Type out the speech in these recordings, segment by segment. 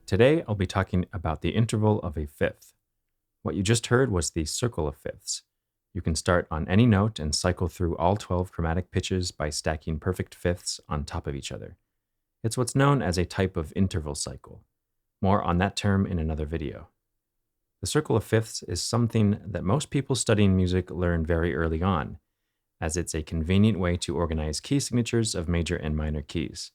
Today, I'll be talking about the interval of a fifth. What you just heard was the circle of fifths. You can start on any note and cycle through all 12 chromatic pitches by stacking perfect fifths on top of each other. It's what's known as a type of interval cycle. More on that term in another video. The circle of fifths is something that most people studying music learn very early on, as it's a convenient way to organize key signatures of major and minor keys.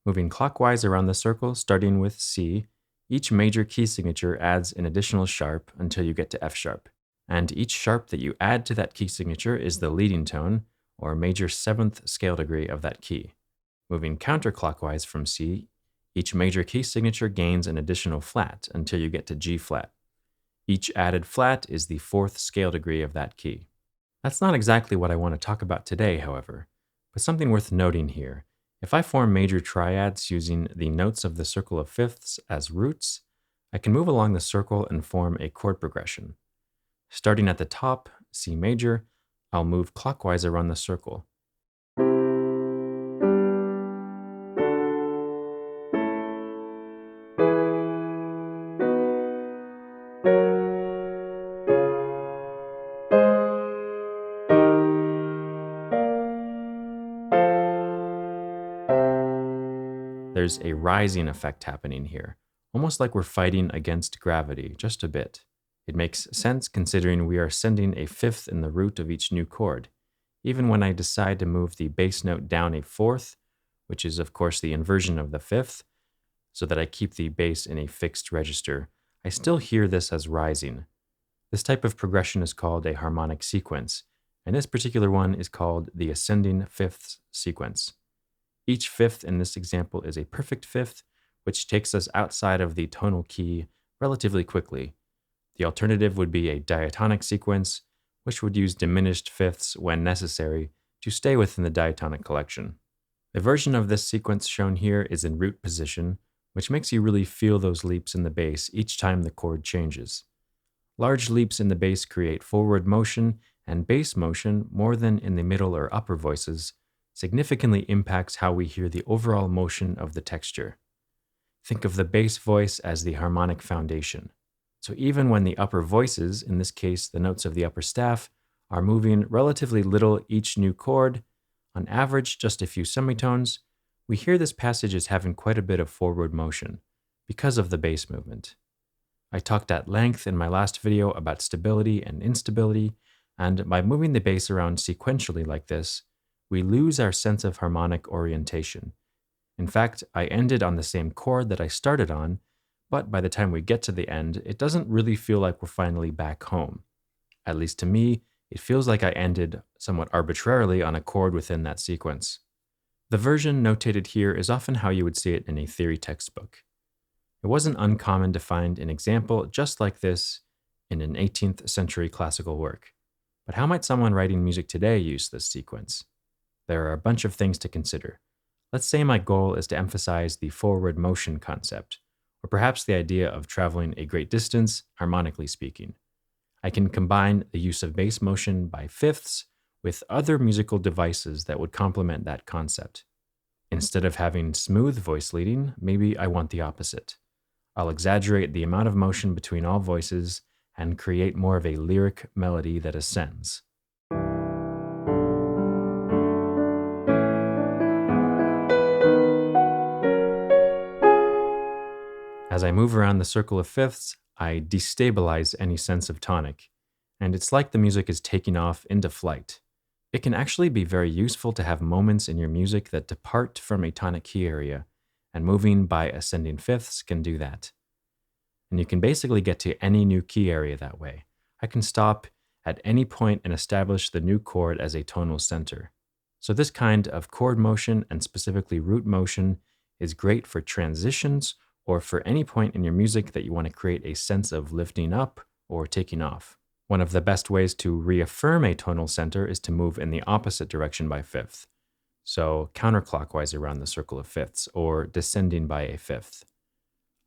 Moving clockwise around the circle, starting with C, each major key signature adds an additional sharp until you get to F sharp. And each sharp that you add to that key signature is the leading tone, or major seventh scale degree of that key. Moving counterclockwise from C, each major key signature gains an additional flat until you get to G flat. Each added flat is the fourth scale degree of that key. That's not exactly what I want to talk about today, however, but something worth noting here. If I form major triads using the notes of the circle of fifths as roots, I can move along the circle and form a chord progression. Starting at the top, C major, I'll move clockwise around the circle. There's a rising effect happening here, almost like we're fighting against gravity, just a bit. It makes sense considering we are sending a fifth in the root of each new chord. Even when I decide to move the bass note down a fourth, which is of course the inversion of the fifth, so that I keep the bass in a fixed register, I still hear this as rising. This type of progression is called a harmonic sequence, and this particular one is called the ascending fifths sequence. Each fifth in this example is a perfect fifth, which takes us outside of the tonal key relatively quickly. The alternative would be a diatonic sequence, which would use diminished fifths when necessary to stay within the diatonic collection. The version of this sequence shown here is in root position, which makes you really feel those leaps in the bass each time the chord changes. Large leaps in the bass create forward motion, and bass motion, more than in the middle or upper voices, significantly impacts how we hear the overall motion of the texture. Think of the bass voice as the harmonic foundation. So even when the upper voices, in this case the notes of the upper staff, are moving relatively little each new chord, on average just a few semitones, we hear this passage as having quite a bit of forward motion because of the bass movement. I talked at length in my last video about stability and instability, and by moving the bass around sequentially like this, we lose our sense of harmonic orientation. In fact, I ended on the same chord that I started on, but by the time we get to the end, it doesn't really feel like we're finally back home. At least to me, it feels like I ended somewhat arbitrarily on a chord within that sequence. The version notated here is often how you would see it in a theory textbook. It wasn't uncommon to find an example just like this in an 18th century classical work. But how might someone writing music today use this sequence? There are a bunch of things to consider. Let's say my goal is to emphasize the forward motion concept, or perhaps the idea of traveling a great distance, harmonically speaking. I can combine the use of bass motion by fifths with other musical devices that would complement that concept. Instead of having smooth voice leading, maybe I want the opposite. I'll exaggerate the amount of motion between all voices and create more of a lyric melody that ascends. As I move around the circle of fifths, I destabilize any sense of tonic, and it's like the music is taking off into flight. It can actually be very useful to have moments in your music that depart from a tonic key area, and moving by ascending fifths can do that. And you can basically get to any new key area that way. I can stop at any point and establish the new chord as a tonal center. So this kind of chord motion, and specifically root motion, is great for transitions or for any point in your music that you want to create a sense of lifting up or taking off. One of the best ways to reaffirm a tonal center is to move in the opposite direction by fifth. So counterclockwise around the circle of fifths, or descending by a fifth.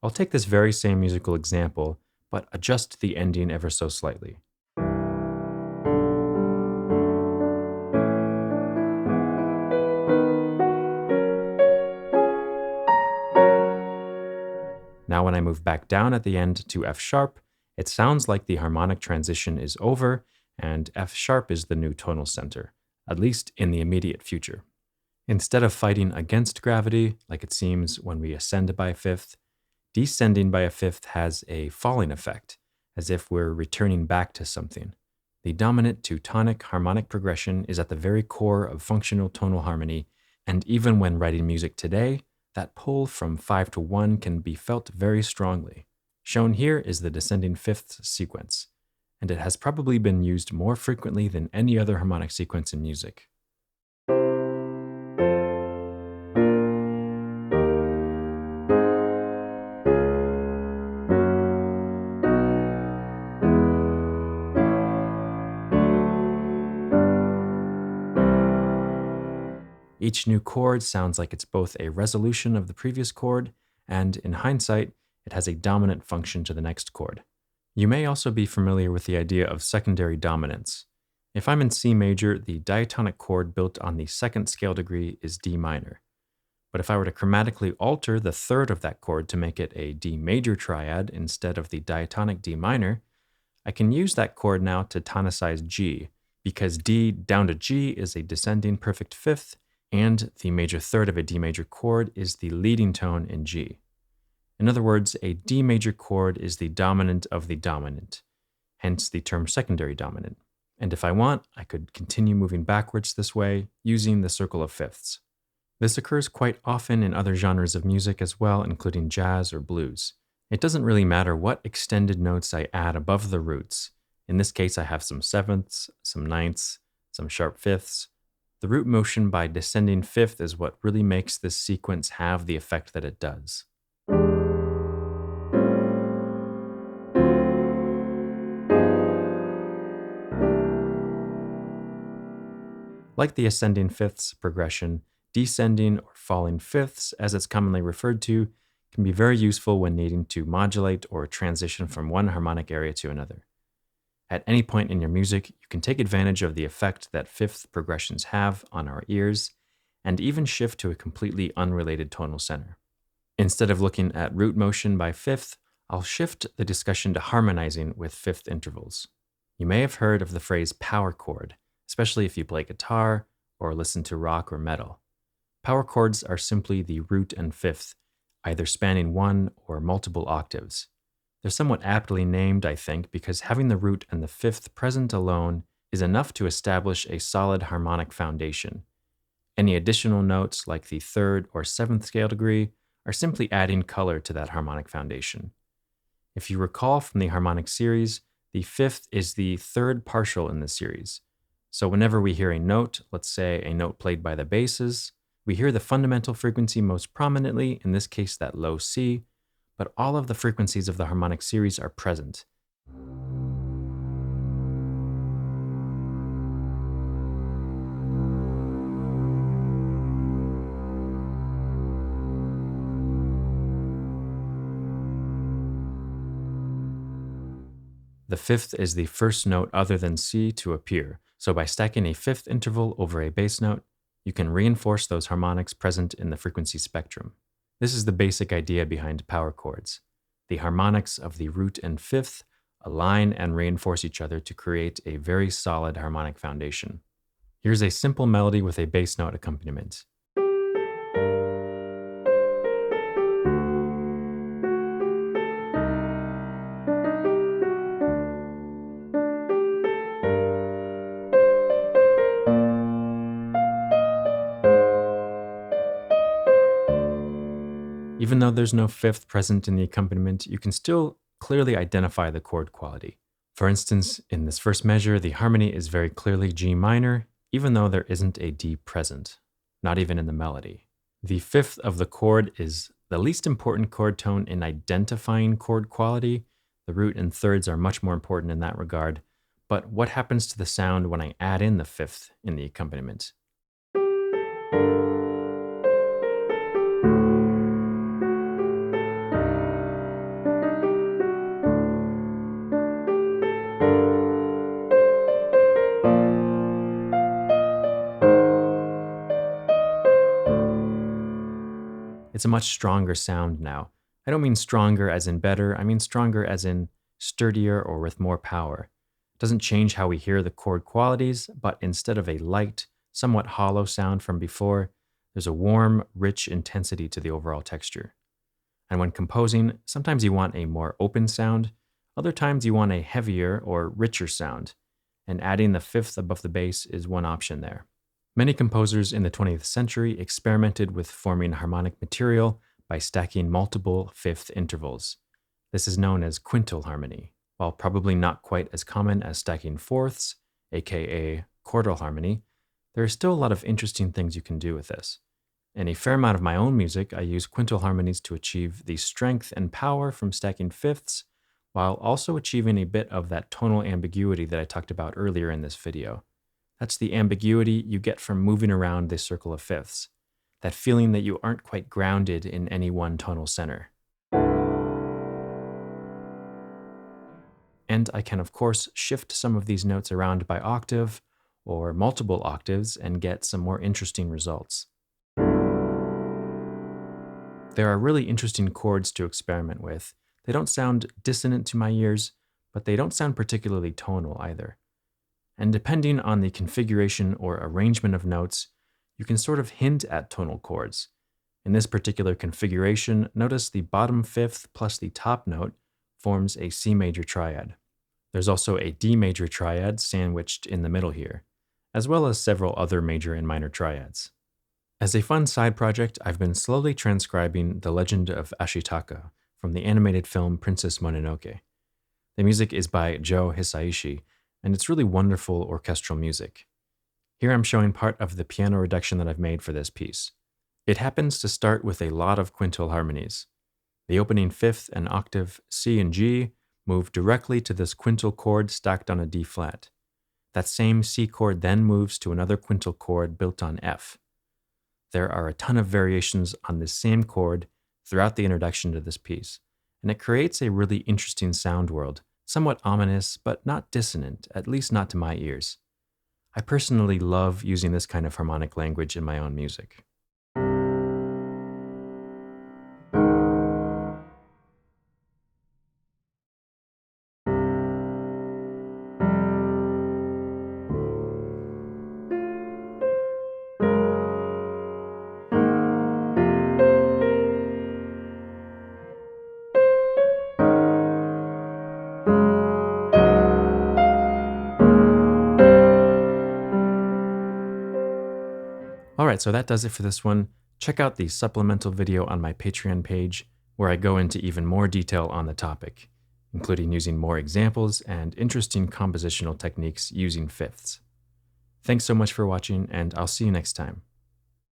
I'll take this very same musical example, but adjust the ending ever so slightly. Now when I I move back down at the end to F sharp, it sounds like the harmonic transition is over and F sharp is the new tonal center, at least in the immediate future. Instead of fighting against gravity, like it seems when we ascend by a fifth, descending by a fifth has a falling effect, as if we're returning back to something. The dominant to tonic harmonic progression is at the very core of functional tonal harmony, and even when writing music today, that pull from 5 to 1 can be felt very strongly. Shown here is the descending fifths sequence, and it has probably been used more frequently than any other harmonic sequence in music. Each new chord sounds like it's both a resolution of the previous chord, and in hindsight, it has a dominant function to the next chord. You may also be familiar with the idea of secondary dominance. If I'm in C major, the diatonic chord built on the second scale degree is D minor. But if I were to chromatically alter the third of that chord to make it a D major triad instead of the diatonic D minor, I can use that chord now to tonicize G, because D down to G is a descending perfect fifth, and the major third of a D major chord is the leading tone in G. In other words, a D major chord is the dominant of the dominant, hence the term secondary dominant. And if I want, I could continue moving backwards this way using the circle of fifths. This occurs quite often in other genres of music as well, including jazz or blues. It doesn't really matter what extended notes I add above the roots. In this case, I have some sevenths, some ninths, some sharp fifths. The root motion by descending fifth is what really makes this sequence have the effect that it does. Like the ascending fifths progression, descending or falling fifths, as it's commonly referred to, can be very useful when needing to modulate or transition from one harmonic area to another. At any point in your music, you can take advantage of the effect that fifth progressions have on our ears, and even shift to a completely unrelated tonal center. Instead of looking at root motion by fifth, I'll shift the discussion to harmonizing with fifth intervals. You may have heard of the phrase power chord, especially if you play guitar or listen to rock or metal. Power chords are simply the root and fifth, either spanning one or multiple octaves. They're somewhat aptly named, I think, because having the root and the fifth present alone is enough to establish a solid harmonic foundation. Any additional notes, like the third or seventh scale degree, are simply adding color to that harmonic foundation. If you recall from the harmonic series, the fifth is the third partial in the series. So whenever we hear a note, let's say a note played by the basses, we hear the fundamental frequency most prominently, in this case that low C, but all of the frequencies of the harmonic series are present. The fifth is the first note other than C to appear, so by stacking a fifth interval over a bass note, you can reinforce those harmonics present in the frequency spectrum. This is the basic idea behind power chords. The harmonics of the root and fifth align and reinforce each other to create a very solid harmonic foundation. Here's a simple melody with a bass note accompaniment. Even though there's no fifth present in the accompaniment, you can still clearly identify the chord quality. For instance, in this first measure, the harmony is very clearly G minor, even though there isn't a D present, not even in the melody. The fifth of the chord is the least important chord tone in identifying chord quality. The root and thirds are much more important in that regard. But what happens to the sound when I add in the fifth in the accompaniment? It's a much stronger sound now, I don't mean stronger as in better, I mean stronger as in sturdier or with more power. It doesn't change how we hear the chord qualities, but instead of a light, somewhat hollow sound from before, there's a warm, rich intensity to the overall texture. And when composing, sometimes you want a more open sound, other times you want a heavier or richer sound, and adding the fifth above the bass is one option there. Many composers in the 20th century experimented with forming harmonic material by stacking multiple fifth intervals. This is known as quintal harmony. While probably not quite as common as stacking fourths, aka chordal harmony, there are still a lot of interesting things you can do with this. In a fair amount of my own music, I use quintal harmonies to achieve the strength and power from stacking fifths, while also achieving a bit of that tonal ambiguity that I talked about earlier in this video. That's the ambiguity you get from moving around this circle of fifths, that feeling that you aren't quite grounded in any one tonal center. And I can, of course, shift some of these notes around by octave or multiple octaves and get some more interesting results. There are really interesting chords to experiment with. They don't sound dissonant to my ears, but they don't sound particularly tonal either. And depending on the configuration or arrangement of notes, you can sort of hint at tonal chords. In this particular configuration, notice the bottom fifth plus the top note forms a C major triad. There's also a D major triad sandwiched in the middle here, as well as several other major and minor triads. As a fun side project, I've been slowly transcribing The Legend of Ashitaka from the animated film Princess Mononoke. The music is by Joe Hisaishi, and it's really wonderful orchestral music. Here I'm showing part of the piano reduction that I've made for this piece. It happens to start with a lot of quintal harmonies. The opening fifth and octave C and G move directly to this quintal chord stacked on a D flat. That same C chord then moves to another quintal chord built on F. There are a ton of variations on this same chord throughout the introduction to this piece, and it creates a really interesting sound world, somewhat ominous, but not dissonant, at least not to my ears. I personally love using this kind of harmonic language in my own music. Alright, so that does it for this one. Check out the supplemental video on my Patreon page, where I go into even more detail on the topic, including using more examples and interesting compositional techniques using fifths. Thanks so much for watching, and I'll see you next time.